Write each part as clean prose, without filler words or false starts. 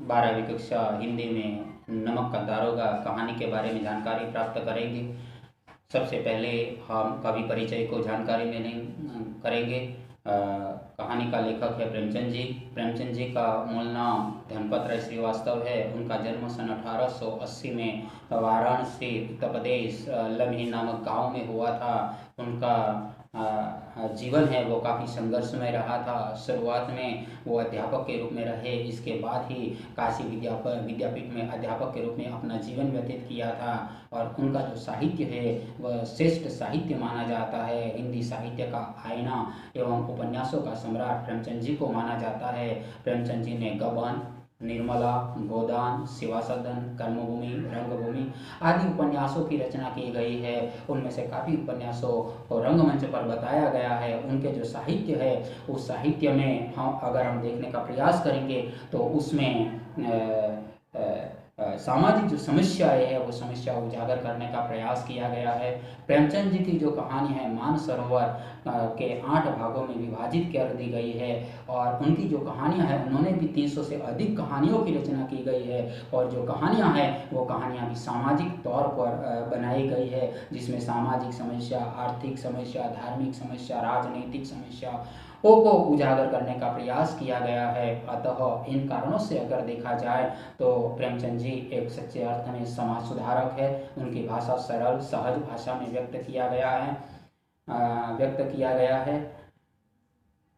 12वीं कक्षा हिंदी में नमक का दारोगा कहानी के बारे में जानकारी प्राप्त करेंगे। सबसे पहले हम कवि परिचय को जानकारी में करेंगे। कहानी का लेखक है प्रेमचंद जी। प्रेमचंद जी का मूल नाम धनपत राय श्रीवास्तव है। उनका जन्म सन 1880 में वाराणसी उत्तर प्रदेश लम्ही नामक गांव में हुआ था। उनका जीवन है वो काफ़ी संघर्षमय रहा था। शुरुआत में वो अध्यापक के रूप में रहे, इसके बाद ही काशी विद्यापीठ में अध्यापक के रूप में अपना जीवन व्यतीत किया था। और उनका जो साहित्य है वह श्रेष्ठ साहित्य माना जाता है। हिंदी साहित्य का आईना एवं उपन्यासों का सम्राट प्रेमचंद जी को माना जाता है। प्रेमचंद जी ने गबन, निर्मला, गोदान, शिवा सदन, कर्मभूमि, रंगभूमि आदि उपन्यासों की रचना की गई है। उनमें से काफ़ी उपन्यासों को रंगमंच पर बताया गया है। उनके जो साहित्य है उस साहित्य में अगर हम देखने का प्रयास करेंगे तो उसमें सामाजिक जो समस्याएं है वो समस्या उजागर करने का प्रयास किया गया है। प्रेमचंद जी की जो कहानी है मानसरोवर के 8 भागों में विभाजित कर दी गई है। और उनकी जो कहानियां हैं उन्होंने भी 300 से अधिक कहानियों की रचना की गई है। और जो कहानियां हैं वो कहानियां भी सामाजिक तौर पर बनाई गई है, जिसमें सामाजिक समस्या, आर्थिक समस्या, धार्मिक समस्या, राजनीतिक समस्या को उजागर करने का प्रयास किया गया है। अतः इन कारणों से अगर देखा जाए तो प्रेमचंद जी एक सच्चे अर्थ में समाज सुधारक है। उनकी भाषा सरल सहज भाषा में व्यक्त किया गया है।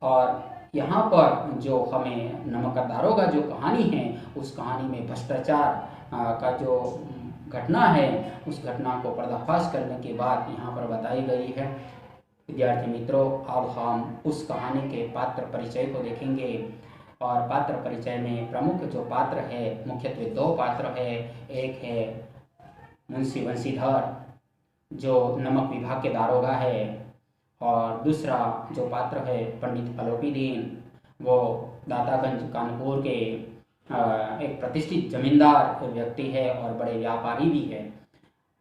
और यहाँ पर जो हमें नमक का दारोगा जो कहानी है उस कहानी में भ्रष्टाचार का जो घटना है उस घटना को पर्दाफाश करने के बाद यहाँ पर बताई गई है। विद्यार्थी मित्रों, अब हम उस कहानी के पात्र परिचय को देखेंगे। और पात्र परिचय में प्रमुख जो पात्र है, मुख्यत्वे 2 पात्र है। एक है मुंशी बंशीधर जो नमक विभाग के दारोगा है, और दूसरा जो पात्र है पंडित अलोपीदीन, वो दातागंज कानपुर के एक प्रतिष्ठित जमींदार व्यक्ति है और बड़े व्यापारी भी है।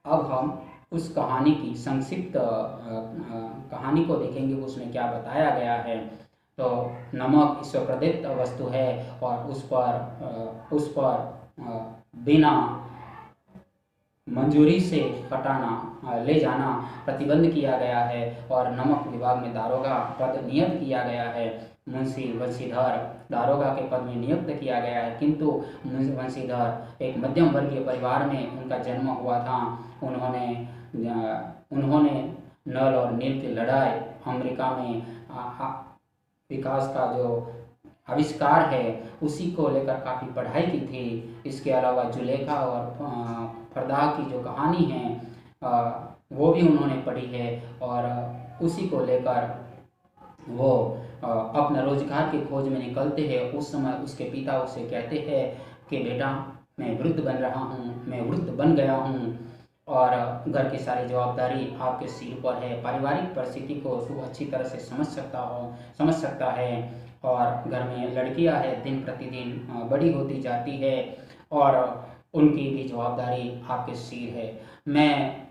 अब हम उस कहानी की संक्षिप्त कहानी को देखेंगे, उसमें क्या बताया गया है। तो नमक ईश्वर प्रदत्त वस्तु है और उस पर बिना मंजूरी से हटाना ले जाना प्रतिबंध किया गया है। और नमक विभाग में दारोगा पद नियुक्त किया गया है। मुंशी बंशीधर दारोगा के पद में नियुक्त किया गया है, किंतु मुंशी बंशीधर एक मध्यम वर्गीय परिवार में उनका जन्म हुआ था। उन्होंने नल और नील की लड़ाई, अमेरिका में विकास का जो आविष्कार है उसी को लेकर काफ़ी पढ़ाई की थी। इसके अलावा जुलेखा और फरदाह की जो कहानी है वो भी उन्होंने पढ़ी है। और उसी को लेकर वो अपने रोजगार की खोज में निकलते हैं। उस समय उसके पिता उसे कहते हैं कि बेटा, मैं वृद्ध बन रहा हूँ, मैं वृद्ध बन गया हूँ और घर की सारी जवाबदारी आपके सिर पर है। पारिवारिक परिस्थिति को तू अच्छी तरह से समझ सकता है। और घर में लड़कियां हैं, दिन प्रतिदिन बड़ी होती जाती है और उनकी भी जवाबदारी आपके सिर है। मैं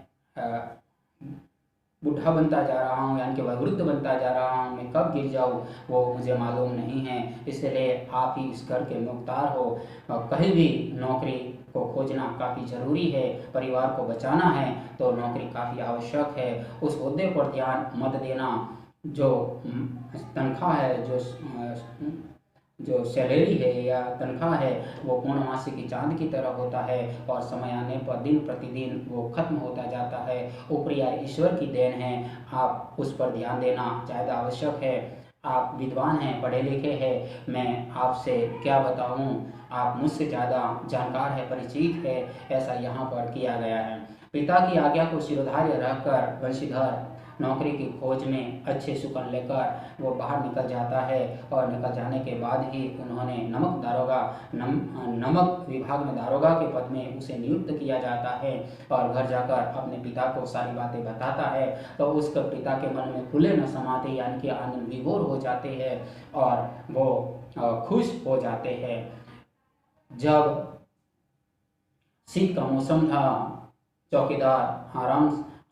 बूढ़ा बनता जा रहा हूँ, यानी कि वृद्ध बनता जा रहा हूँ, मैं कब गिर जाऊँ वो मुझे मालूम नहीं है। इसलिए आप ही इस घर के मुख्तार हो। कहीं भी नौकरी को खोजना काफ़ी ज़रूरी है। परिवार को बचाना है तो नौकरी काफ़ी आवश्यक है। उस मुद्दे पर ध्यान मत देना। जो तनख्वाह है, जो सैलरी है या तनख्वाह है वो पूर्णमासी की चांद की तरह होता है और समय आने पर दिन प्रतिदिन वो खत्म होता जाता है। ऊपरी ईश्वर की देन है, आप उस पर ध्यान देना ज़्यादा आवश्यक है। आप विद्वान हैं, पढ़े लिखे हैं, मैं आपसे क्या बताऊं, आप मुझसे ज़्यादा जानकार है, परिचित है, ऐसा यहाँ पर किया गया है। पिता की आज्ञा को शिरोधार्य रखकर बंशीधर नौकरी की खोज में अच्छे सुकन लेकर वो बाहर निकल जाता है। और निकल जाने के बाद ही उन्होंने नमक विभाग में दारोगा के पद में उसे नियुक्त किया जाता है। और घर जाकर अपने पिता को सारी बातें बताता है तो उसके पिता के मन में फूले न समाते, यानी कि आनंद विभोर हो जाते हैं और वो खुश हो जाते हैं। जब शीत का मौसम था,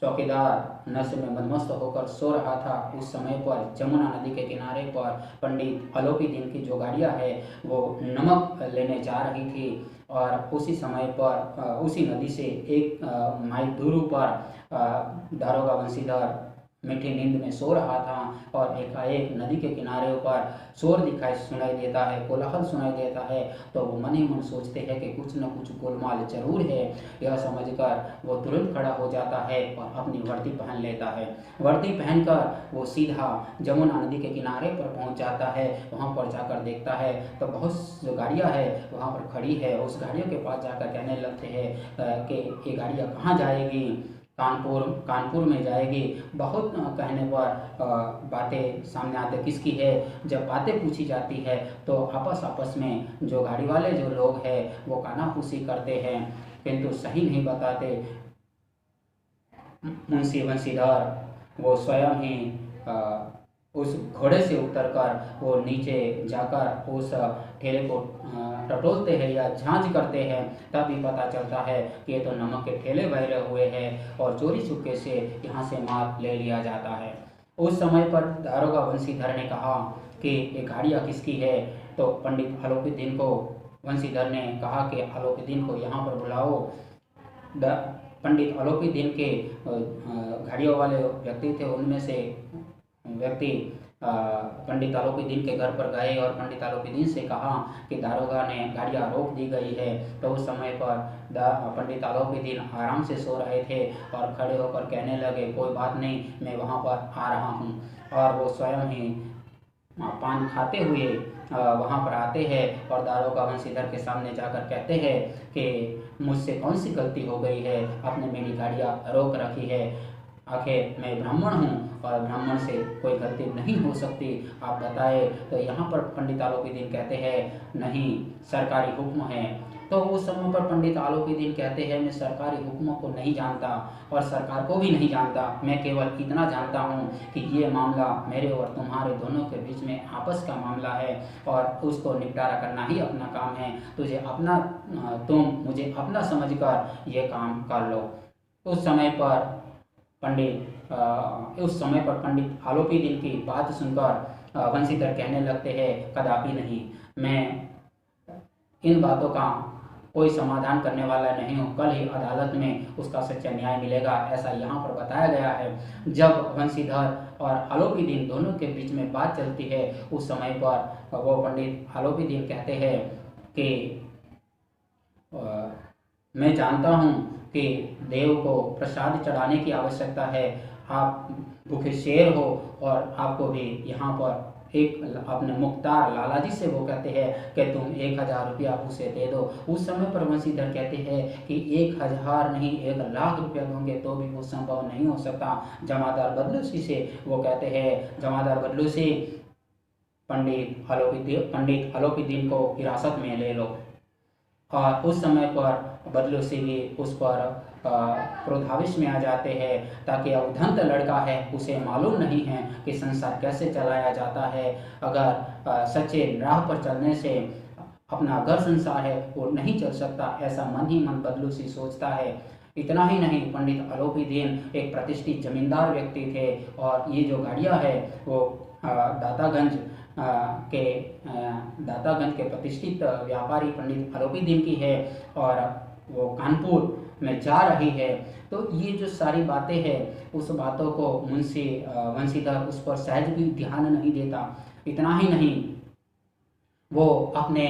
चौकीदार नशे में मदमस्त होकर सो रहा था। उस समय पर जमुना नदी के किनारे पर पंडित अलोपी दिन की जो गाड़ियाँ है वो नमक लेने जा रही थी और उसी समय पर उसी नदी से 1 माइल दूर पर दारोगा बंशीधर मीठी नींद में सो रहा था और एकाएक नदी के किनारे ऊपर शोर सुनाई देता है, कोलाहल सुनाई देता है। तो वो मन ही मन सोचते हैं कि कुछ न कुछ गोलमाल जरूर है। यह समझकर वो तुरंत खड़ा हो जाता है और अपनी वर्दी पहन लेता है। वर्दी पहनकर वो सीधा जमुना नदी के किनारे पर पहुंच जाता है। वहां पर जाकर देखता है तो बहुत जो गाड़ियां है वहां पर खड़ी है। उस गाड़ियों के पास जाकर कहने लगते हैं कि ये गाड़ियां कहाँ जाएगी। कानपुर में जाएगी। बहुत कहने पर बातें सामने आते किसकी है। जब बातें पूछी जाती है तो आपस में जो गाड़ी वाले जो लोग हैं वो कानाफूसी करते हैं किंतु सही नहीं बताते। मुंशी बंशीधर वो स्वयं ही उस घोड़े से उतरकर वो नीचे जाकर उस ठेले को टटोलते हैं या जांच करते हैं। तभी पता चलता है कि ये तो नमक के ठेले भरे हुए हैं और चोरी छुपके से यहाँ से माल ले लिया जाता है। उस समय पर दारोगा बंशीधर ने कहा कि ये गाड़ियाँ किसकी है। तो पंडित अलोपीदीन को बंशीधर ने कहा कि अलोपीदीन को यहाँ पर बुलाओ। पंडित अलोपीदीन के गाड़ियों वाले व्यक्ति थे, उनमें से व्यक्ति पंडित अलोपीदीन के घर पर गए और पंडित अलोपीदीन से कहा कि दारोगा ने गाड़ियाँ रोक दी गई है। तो उस समय पर पंडित अलोपीदीन आराम से सो रहे थे और खड़े होकर कहने लगे कोई बात नहीं, मैं वहाँ पर आ रहा हूँ। और वो स्वयं ही पान खाते हुए वहाँ पर आते हैं और दारोगा बंशीधर के सामने जाकर कहते हैं कि मुझसे कौन सी गलती हो गई है, आपने मेरी गाड़ियाँ रोक रखी है। आखिर मैं ब्राह्मण हूँ और ब्राह्मण से कोई गलती नहीं हो सकती, आप बताए। तो यहाँ पर पंडित अलोपीदीन कहते हैं नहीं, सरकारी हुक्म है। तो उस समय पर पंडित अलोपीदीन कहते हैं मैं सरकारी हुक्मों को नहीं जानता और सरकार को भी नहीं जानता, मैं केवल इतना जानता हूँ कि ये मामला मेरे और तुम्हारे दोनों के बीच में आपस का मामला है और उसको निपटारा करना ही अपना काम है। तुम मुझे अपना समझकर ये काम कर लो। उस समय पर पंडित अलोपीदीन की बात सुनकर बंशीधर कहने लगते हैं कदापि नहीं, मैं इन बातों का कोई समाधान करने वाला नहीं हूँ। कल ही अदालत में उसका सच्चा न्याय मिलेगा, ऐसा यहाँ पर बताया गया है। जब बंशीधर और अलोपीदीन दोनों के बीच में बात चलती है उस समय पर वो पंडित अलोपीदीन कहते हैं कि मैं जानता हूँ कि देव को प्रसाद चढ़ाने की आवश्यकता है, आप भूखे शेर हो और आपको भी यहाँ पर एक अपने मुख्तार लाला जी से वो कहते हैं कि तुम 1000 रुपया उसे दे दो। उस समय पर बंशीधर कहते हैं कि 1000 नहीं 1,00,000 रुपया दूंगे तो भी वो संभव नहीं हो सकता। जमादार बदलूसी से वो कहते हैं, जमादार बदलूसी पंडित अलोपीदीन को हिरासत में ले लो। और उस समय पर बदलूसी भी उस पर क्रोधावेश में आ जाते हैं ताकि अवधंत लड़का है, उसे मालूम नहीं है कि संसार कैसे चलाया जाता है। अगर सच्चे राह पर चलने से अपना घर संसार है वो नहीं चल सकता, ऐसा मन ही मन बदलूसी सोचता है। इतना ही नहीं, पंडित अलोपीदीन एक प्रतिष्ठित जमींदार व्यक्ति थे और ये जो गाड़ियाँ है वो दातागंज के प्रतिष्ठित व्यापारी पंडित अलोपीदीन की है और वो कानपुर में जा रही है। तो ये जो सारी बातें हैं उस बातों को मुंशी बंशीधर उस पर सहज भी ध्यान नहीं देता। इतना ही नहीं, वो अपने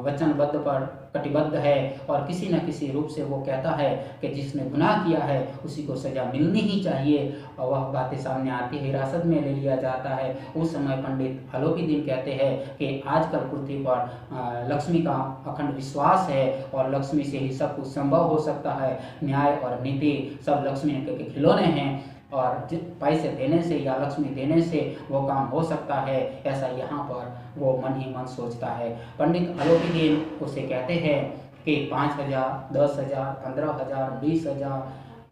वचनबद्ध पर कटिबद्ध है और किसी न किसी रूप से वो कहता है कि जिसने गुनाह किया है उसी को सजा मिलनी ही चाहिए। और वह बातें सामने आती है, हिरासत में ले लिया जाता है। उस समय पंडित अलोपीदीन कहते हैं कि आजकल पृथ्वी पर लक्ष्मी का अखंड विश्वास है और लक्ष्मी से ही सब कुछ संभव हो सकता है। न्याय और नीति सब लक्ष्मी के खिलौने हैं और पैसे देने से या लक्ष्मी देने से वो काम हो सकता है, ऐसा यहाँ पर वो मन ही मन सोचता है। पंडित अलोपीदीन उसे कहते हैं कि 5,000, 10,000, 15,000, 20,000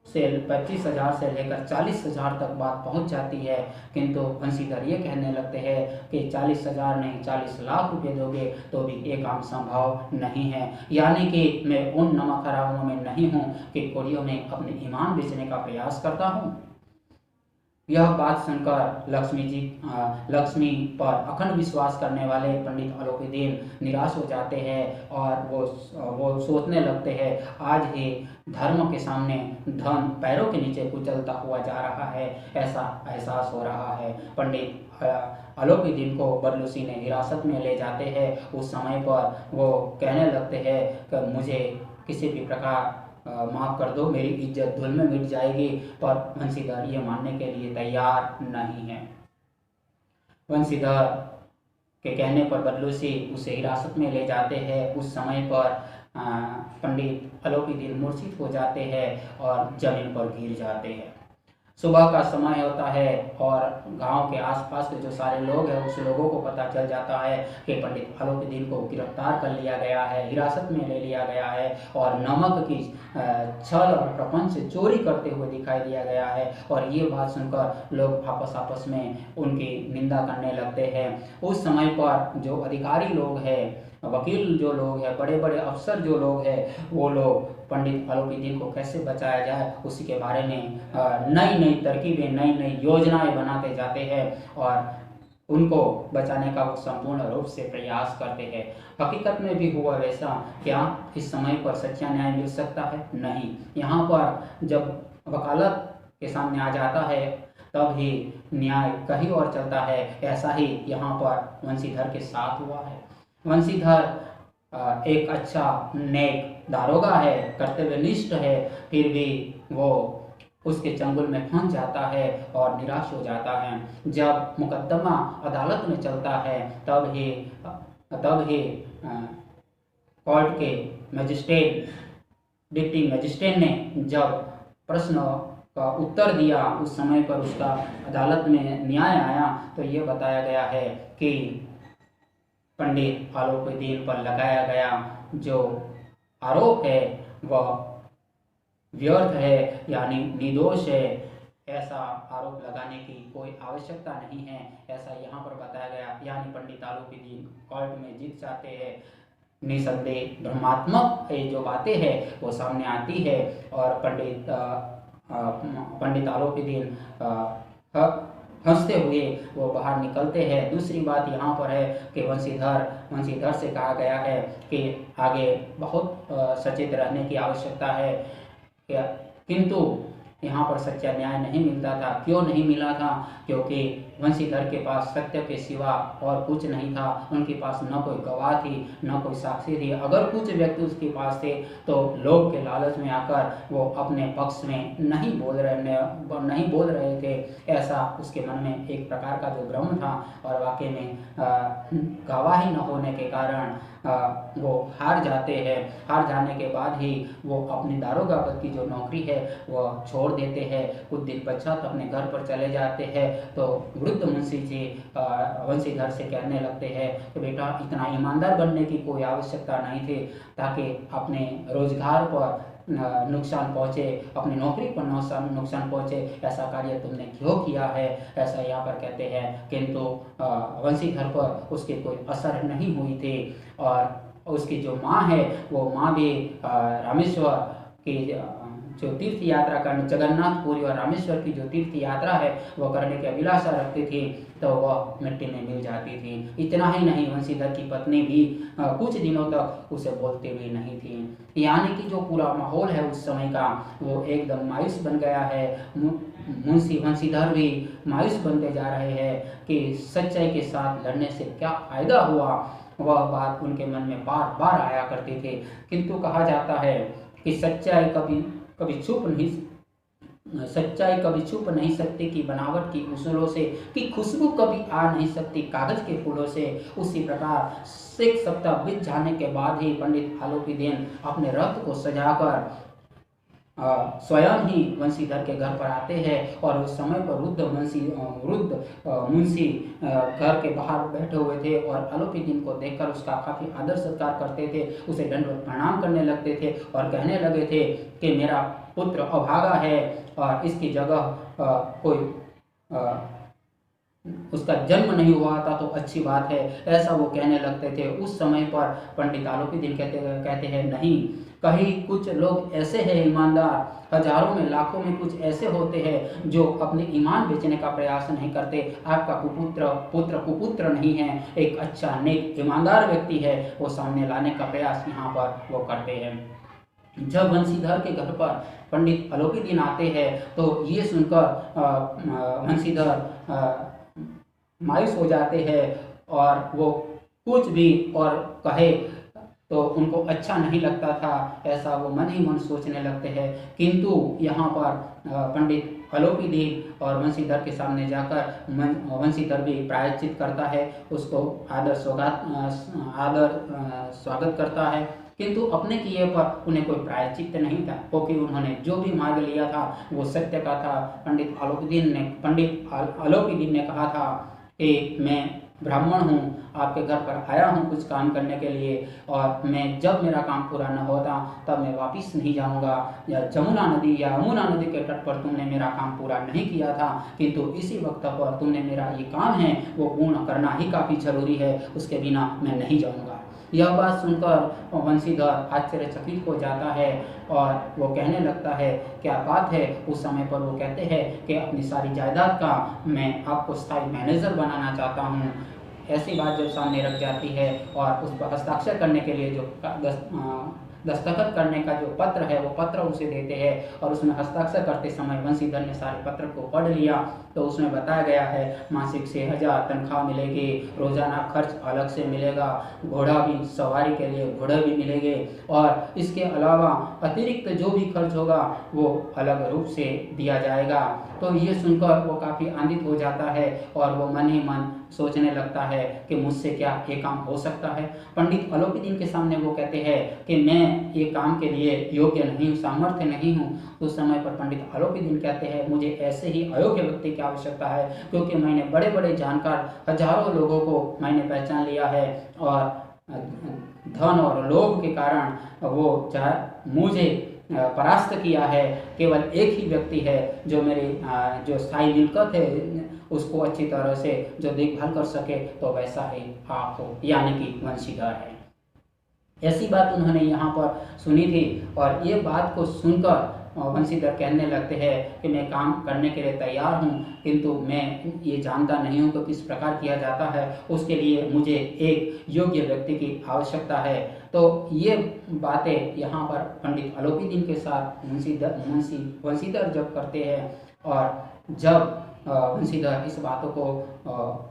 से 25,000 से लेकर 40,000 तक बात पहुंच जाती है, किंतु बंशीधर ये कहने लगते हैं कि 40,000 नहीं 40 लाख रुपए दोगे तो भी ये काम संभव नहीं है। यानी कि मैं उन नमक हरामों में नहीं हूँ कि कुड़ियों में अपने ईमान बेचने का प्रयास करता हूँ। यह बात सुनकर लक्ष्मी पर अखंड विश्वास करने वाले पंडित अलोपीदीन निराश हो जाते हैं और वो सोचने लगते हैं आज ही धर्म के सामने धन पैरों के नीचे कुचलता हुआ जा रहा है, ऐसा एहसास हो रहा है। पंडित अलोपीदीन को बदलूसी ने हिरासत में ले जाते हैं। उस समय पर वो कहने लगते हैं कि मुझे किसी भी प्रकार माफ़ कर दो, मेरी इज्जत धूल में मिट जाएगी, पर बंशीधर ये मानने के लिए तैयार नहीं है। बंशीधर के कहने पर बदलूसी उसे हिरासत में ले जाते हैं। उस समय पर पंडित अलोपीदीन मूर्छित हो जाते हैं और जमीन पर गिर जाते हैं। सुबह का समय होता है और गांव के आसपास के जो सारे लोग हैं उस लोगों को पता चल जाता है कि पंडित अलोपीदीन को गिरफ्तार कर लिया गया है, हिरासत में ले लिया गया है और नमक की छल और प्रपंच से चोरी करते हुए दिखाई दिया गया है। और ये बात सुनकर लोग आपस में उनकी निंदा करने लगते हैं। उस समय पर जो अधिकारी लोग हैं, वकील जो लोग हैं, बड़े बड़े अफसर जो लोग हैं, वो लोग पंडित अलोपीदीन को कैसे बचाया जाए उसी के बारे में नई नई तरकीबें, नई नई योजनाएं बनाते जाते हैं और उनको बचाने का वो संपूर्ण रूप से प्रयास करते हैं। हकीकत में भी हुआ वैसा। क्या इस समय पर सच्चा न्याय मिल सकता है? नहीं। यहाँ पर जब वकालत के सामने आ जाता है तब ही न्याय कहीं और चलता है। ऐसा ही यहाँ पर वंशीधर के साथ हुआ है। वंशीधर एक अच्छा नेक दारोगा है, कर्तव्यनिष्ठ है, फिर भी वो उसके चंगुल में फंस जाता है और निराश हो जाता है। जब मुकदमा अदालत में चलता है तब ही कोर्ट के मजिस्ट्रेट, डिप्टी मजिस्ट्रेट ने जब प्रश्न का उत्तर दिया, उस समय पर उसका अदालत में न्याय आया तो ये बताया गया है कि पंडित अलोपीदीन पर लगाया गया जो आरोप है वह व्यर्थ है, यानी निर्दोष है। ऐसा आरोप लगाने की कोई आवश्यकता नहीं है, ऐसा यहाँ पर बताया गया। यानी पंडित अलोपीदीन कोर्ट में जीत जाते हैं। निसंदेह भ्रमात्मक ये जो बातें हैं वो सामने आती है और पंडित अलोपीदीन हंसते हुए वो बाहर निकलते हैं। दूसरी बात यहाँ पर है कि वंशीधर से कहा गया है कि आगे बहुत सचेत रहने की आवश्यकता है, किंतु यहाँ पर सच्चा न्याय नहीं मिलता था। क्यों नहीं मिला था? क्योंकि वंशीधर के पास सत्य के सिवा और कुछ नहीं था। उनके पास न कोई गवाह थी, न कोई साक्षी थी। अगर कुछ व्यक्ति उसके पास थे तो लोग के लालच में आकर वो अपने पक्ष में नहीं बोल रहे थे। ऐसा उसके मन में एक प्रकार का जो भ्रम था और वाकई में गवाही न होने के कारण वो हार जाते हैं। हार जाने के बाद ही वो अपनी दारोगा पद की जो नौकरी है वो छोड़ देते हैं। कुछ दिन पश्चात अपने घर पर चले जाते हैं तो वृद्ध मुंशी जी वंशीधर से कहने लगते हैं कि बेटा इतना ईमानदार बनने की कोई आवश्यकता नहीं थी ताकि अपने रोजगार पर नुकसान पहुँचे, अपनी नौकरी पर नुकसान पहुँचे। ऐसा कार्य तुमने क्यों किया है? ऐसा यहाँ पर कहते हैं। किंतु वंशीधर पर उसके कोई असर नहीं हुई थी और उसकी जो माँ है वो माँ भी रामेश्वर की जो तीर्थ यात्रा करने, जगन्नाथपुरी और रामेश्वर की जो तीर्थ यात्रा है वो करने की अभिलाषा रखती थी तो वह मिट्टी में मिल जाती थी। इतना ही नहीं, वंशीधर की पत्नी भी कुछ दिनों तक उसे बोलती भी नहीं थी। यानी कि जो पूरा माहौल है उस समय का वो एकदम मायूस बन गया है। मुंशी वंशीधर भी मायूस बनते जा रहे हैं कि सच्चाई के साथ लड़ने से क्या फायदा हुआ। वह बात उनके मन में बार बार आया करती थी। किंतु कहा जाता है कि सच्चाई कभी छुप नहीं सकती कि बनावट की उसूलों से, कि खुशबू कभी आ नहीं सकती कागज के फूलों से। उसी प्रकार 1 सप्ताह बीत जाने के बाद ही पंडित अलोपीदीन अपने रथ को सजाकर स्वयं ही वंशीधर के घर पर आते हैं और उस समय पर वृद्ध मुंशी घर के बाहर बैठे हुए थे और अलोपीदीन को देखकर उसका काफ़ी आदर सत्कार करते थे, उसे दंडवत प्रणाम करने लगते थे और कहने लगे थे कि मेरा पुत्र अभागा है और इसकी जगह कोई उसका जन्म नहीं हुआ था तो अच्छी बात है, ऐसा वो कहने लगते थे। उस समय पर पंडित अलोपीदीन कहते हैं नहीं, कहीं कुछ लोग ऐसे हैं ईमानदार, हजारों में लाखों में कुछ ऐसे होते हैं जो अपने ईमान बेचने का प्रयास नहीं करते। आपका कुपुत्र नहीं है, एक अच्छा नेक ईमानदार व्यक्ति है, वो सामने लाने का प्रयास यहाँ पर वो करते हैं। जब वंशीधर के घर पर पंडित अलोपीदीन आते हैं तो ये सुनकर वंशीधर मायूस हो जाते हैं और वो कुछ भी और कहे तो उनको अच्छा नहीं लगता था, ऐसा वो मन ही मन सोचने लगते हैं। किंतु यहाँ पर पंडित अलोपीदीन और वंशीधर के सामने जाकर वंशीधर भी प्रायश्चित करता है, उसको आदर स्वागत करता है, किंतु अपने किए पर उन्हें कोई प्रायश्चित नहीं था, क्योंकि उन्होंने जो भी मार्ग लिया था वो सत्य का था। पंडित अलोपीदीन ने कहा था कि मैं ब्राह्मण हूँ, आपके घर पर आया हूँ कुछ काम करने के लिए, और मैं जब मेरा काम पूरा न होता तब मैं वापस नहीं जाऊँगा। या यमुना नदी के तट पर तुमने मेरा काम पूरा नहीं किया था, किंतु इसी वक्त पर तुमने मेरा ये काम है वो पूर्ण करना ही काफ़ी जरूरी है, उसके बिना मैं नहीं जाऊँगा। यह बात सुनकर वंशीधर आश्चर्यचकित हो जाता है और वो कहने लगता है क्या बात है। उस समय पर वो कहते हैं कि अपनी सारी जायदाद का मैं आपको स्थायी मैनेजर बनाना चाहता हूँ। ऐसी बात जब सामने रख जाती है और उस पर हस्ताक्षर करने के लिए जो दस्तखत करने का जो पत्र है वो पत्र उसे देते हैं और उसमें हस्ताक्षर करते समय वंशीधर ने सारे पत्र को पढ़ लिया तो उसमें बताया गया है मासिक 6,000 तनख्वाह मिलेगी, रोजाना खर्च अलग से मिलेगा, घोड़ा भी सवारी के लिए घोड़े भी मिलेंगे और इसके अलावा अतिरिक्त जो भी खर्च होगा वो अलग रूप से दिया जाएगा। तो ये सुनकर वो काफ़ी आनंदित हो जाता है और वो मन ही मन सोचने लगता है कि मुझसे क्या ये काम हो सकता है। पंडित अलोपीदीन के सामने वो कहते हैं कि मैं ये काम के लिए योग्य नहीं हूँ, सामर्थ्य नहीं हूँ। उस समय पर पंडित अलोपीदीन कहते हैं मुझे ऐसे ही अयोग्य व्यक्ति की आवश्यकता है, क्योंकि मैंने बड़े बड़े जानकार हजारों लोगों को मैंने पहचान लिया है और धन और लोभ के कारण वो मुझे परास्त किया है। केवल एक ही व्यक्ति है जो मेरी जो स्थायी मिल्कत है उसको अच्छी तरह से जो देखभाल कर सके, तो वैसा ही आप हो, यानी कि वंशीधर है। ऐसी बात उन्होंने यहाँ पर सुनी थी और ये बात को सुनकर वंशीधर कहने लगते हैं कि मैं काम करने के लिए तैयार हूँ, किंतु मैं ये जानता नहीं हूँ कि किस प्रकार किया जाता है, उसके लिए मुझे एक योग्य व्यक्ति की आवश्यकता है। तो ये बातें यहाँ पर पंडित अलोपीदीन के साथ वंशीधर जब करते हैं और जब वंशीधर इस बातों को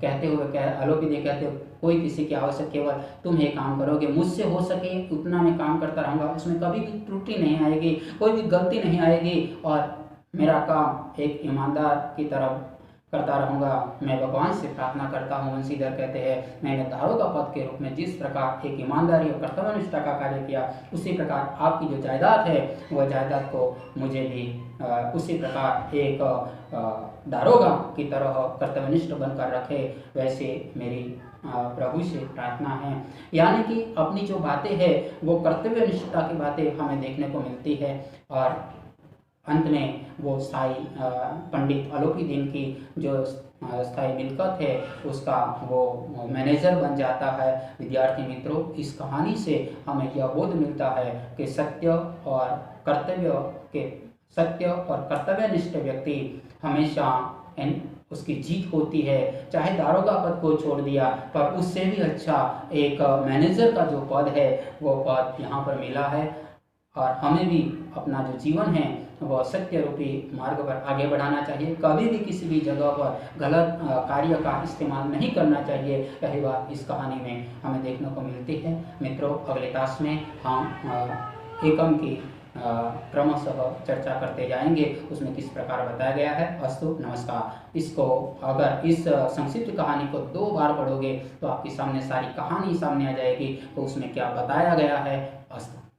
कहते हुए अलोपीदीन कहते हुए कोई किसी की आवश्यक, केवल तुम ये काम करोगे, मुझसे हो सके उतना मैं काम करता रहूँगा, उसमें कभी भी त्रुटि नहीं आएगी, कोई भी गलती नहीं आएगी और मेरा काम एक ईमानदार की तरफ करता रहूँगा। मैं भगवान से प्रार्थना करता हूँ। वंशीधर कहते हैं मैंने दारोगा पद के रूप में जिस प्रकार एक ईमानदारी और कर्तव्यनिष्ठा का कार्य किया, उसी प्रकार आपकी जो जायदाद है वह जायदाद को मुझे भी उसी प्रकार एक दारोगा की तरह कर्तव्यनिष्ठ बनकर रखे, वैसे मेरी प्रभु से प्रार्थना है। यानी कि अपनी जो बातें हैं वो कर्तव्यनिष्ठता की बातें हमें देखने को मिलती है और अंत में वो स्थायी पंडित अलोपीदीन की जो स्थायी मिल्कत है उसका वो मैनेजर बन जाता है। विद्यार्थी मित्रों, इस कहानी से हमें यह बोध मिलता है कि सत्य और कर्तव्यनिष्ठ व्यक्ति हमेशा उसकी जीत होती है। चाहे दारोगा पद को छोड़ दिया पर उससे भी अच्छा एक मैनेजर का जो पद है वो पद यहाँ पर मिला है और हमें भी अपना जो जीवन है वह सत्य रूपी मार्ग पर आगे बढ़ाना चाहिए। कभी भी किसी भी जगह पर गलत कार्य का इस्तेमाल नहीं करना चाहिए। यही बात इस कहानी में हमें देखने को मिलती है। मित्रों, अगले क्लास में हम एकम की क्रमशः चर्चा करते जाएंगे, उसमें किस प्रकार बताया गया है। अस्तु, नमस्कार। इसको अगर इस संक्षिप्त कहानी को 2 बार पढ़ोगे तो आपके सामने सारी कहानी सामने आ जाएगी, तो उसमें क्या बताया गया है। अस्तु।